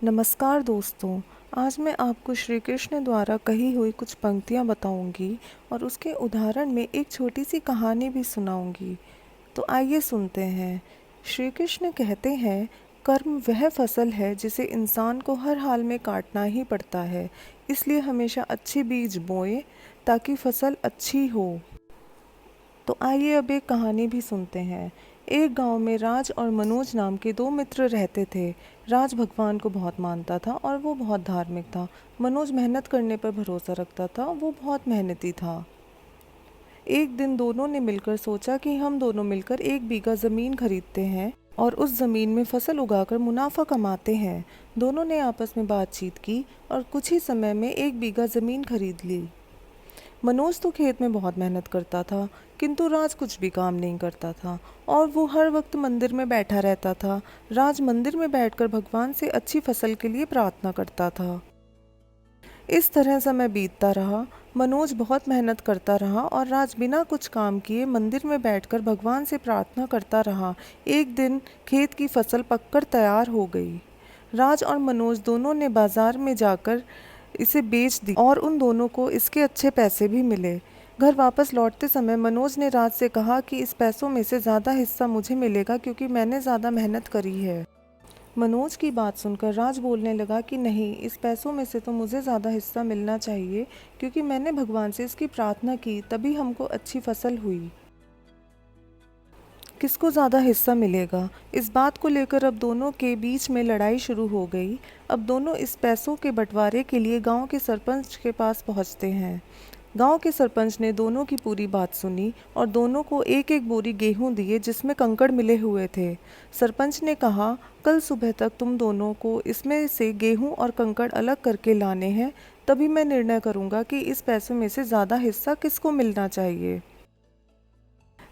नमस्कार दोस्तों। आज मैं आपको श्री कृष्ण द्वारा कही हुई कुछ पंक्तियाँ बताऊंगी और उसके उदाहरण में एक छोटी सी कहानी भी सुनाऊंगी। तो आइए सुनते हैं। श्री कृष्ण कहते हैं, कर्म वह फसल है जिसे इंसान को हर हाल में काटना ही पड़ता है, इसलिए हमेशा अच्छे बीज बोएं ताकि फसल अच्छी हो। तो आइए अब एक कहानी भी सुनते हैं। एक गांव में राज और मनोज नाम के दो मित्र रहते थे। राज भगवान को बहुत मानता था और वो बहुत धार्मिक था। मनोज मेहनत करने पर भरोसा रखता था, वो बहुत मेहनती था। एक दिन दोनों ने मिलकर सोचा कि हम दोनों मिलकर 1 बीघा ज़मीन खरीदते हैं और उस ज़मीन में फसल उगाकर मुनाफा कमाते हैं। दोनों ने आपस में बातचीत की और कुछ ही समय में 1 बीघा ज़मीन खरीद ली। मनोज तो खेत में बहुत मेहनत करता था, किंतु राज कुछ भी काम नहीं करता था और वो हर वक्त मंदिर में बैठा रहता था। राज मंदिर में बैठकर भगवान से अच्छी फसल के लिए प्रार्थना करता था। इस तरह समय बीतता रहा। मनोज बहुत मेहनत करता रहा और राज बिना कुछ काम किए मंदिर में बैठकर भगवान से प्रार्थना करता रहा। एक दिन खेत की फसल पककर तैयार हो गई। राज और मनोज दोनों ने बाजार में जाकर इसे बेच दी और उन दोनों को इसके अच्छे पैसे भी मिले। घर वापस लौटते समय मनोज ने राज से कहा कि इस पैसों में से ज़्यादा हिस्सा मुझे मिलेगा क्योंकि मैंने ज़्यादा मेहनत करी है। मनोज की बात सुनकर राज बोलने लगा कि नहीं, इस पैसों में से तो मुझे ज़्यादा हिस्सा मिलना चाहिए क्योंकि मैंने भगवान से इसकी प्रार्थना की, तभी हमको अच्छी फसल हुई। किसको ज़्यादा हिस्सा मिलेगा, इस बात को लेकर अब दोनों के बीच में लड़ाई शुरू हो गई। अब दोनों इस पैसों के बंटवारे के लिए गांव के सरपंच के पास पहुंचते हैं। गांव के सरपंच ने दोनों की पूरी बात सुनी और दोनों को एक एक बोरी गेहूं दिए जिसमें कंकड़ मिले हुए थे। सरपंच ने कहा, कल सुबह तक तुम दोनों को इसमें से गेहूं और कंकड़ अलग करके लाने हैं, तभी मैं निर्णय करूंगा कि इस पैसों में से ज़्यादा हिस्सा किसको मिलना चाहिए।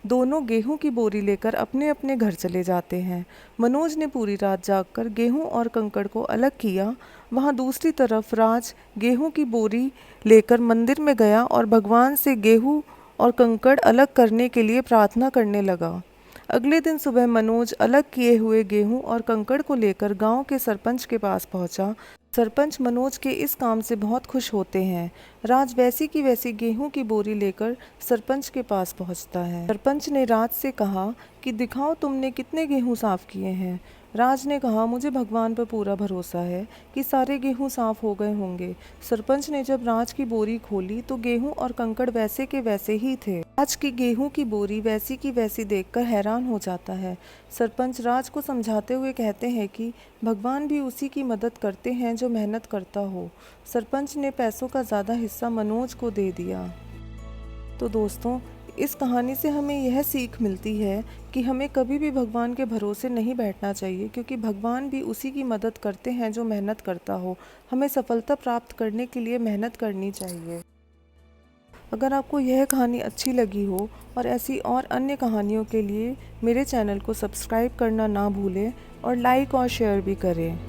दोनों गेहूं की बोरी लेकर अपने अपने घर चले जाते हैं। मनोज ने पूरी रात जागकर गेहूं और कंकड़ को अलग किया। वहां दूसरी तरफ राज गेहूं की बोरी लेकर मंदिर में गया और भगवान से गेहूं और कंकड़ अलग करने के लिए प्रार्थना करने लगा। अगले दिन सुबह मनोज अलग किए हुए गेहूं और कंकड़ को लेकर गांव के सरपंच के पास पहुंचा। सरपंच मनोज के इस काम से बहुत खुश होते हैं। राज वैसी की वैसी गेहूं की बोरी लेकर सरपंच के पास पहुंचता है। सरपंच ने राज से कहा कि दिखाओ तुमने कितने गेहूं साफ किए हैं। राज ने कहा, मुझे भगवान पर पूरा भरोसा है कि सारे गेहूं साफ हो गए होंगे। सरपंच ने जब राज की बोरी खोली तो गेहूं और कंकड़ वैसे के वैसे ही थे। राज की गेहूं की बोरी वैसी की वैसी देखकर हैरान हो जाता है। सरपंच राज को समझाते हुए कहते हैं कि भगवान भी उसी की मदद करते हैं जो मेहनत करता हो। सरपंच ने पैसों का ज़्यादा हिस्सा मनोज को दे दिया। तो दोस्तों, इस कहानी से हमें यह सीख मिलती है कि हमें कभी भी भगवान के भरोसे नहीं बैठना चाहिए, क्योंकि भगवान भी उसी की मदद करते हैं जो मेहनत करता हो। हमें सफलता प्राप्त करने के लिए मेहनत करनी चाहिए। अगर आपको यह कहानी अच्छी लगी हो और ऐसी और अन्य कहानियों के लिए मेरे चैनल को सब्सक्राइब करना ना भूलें और लाइक और शेयर भी करें।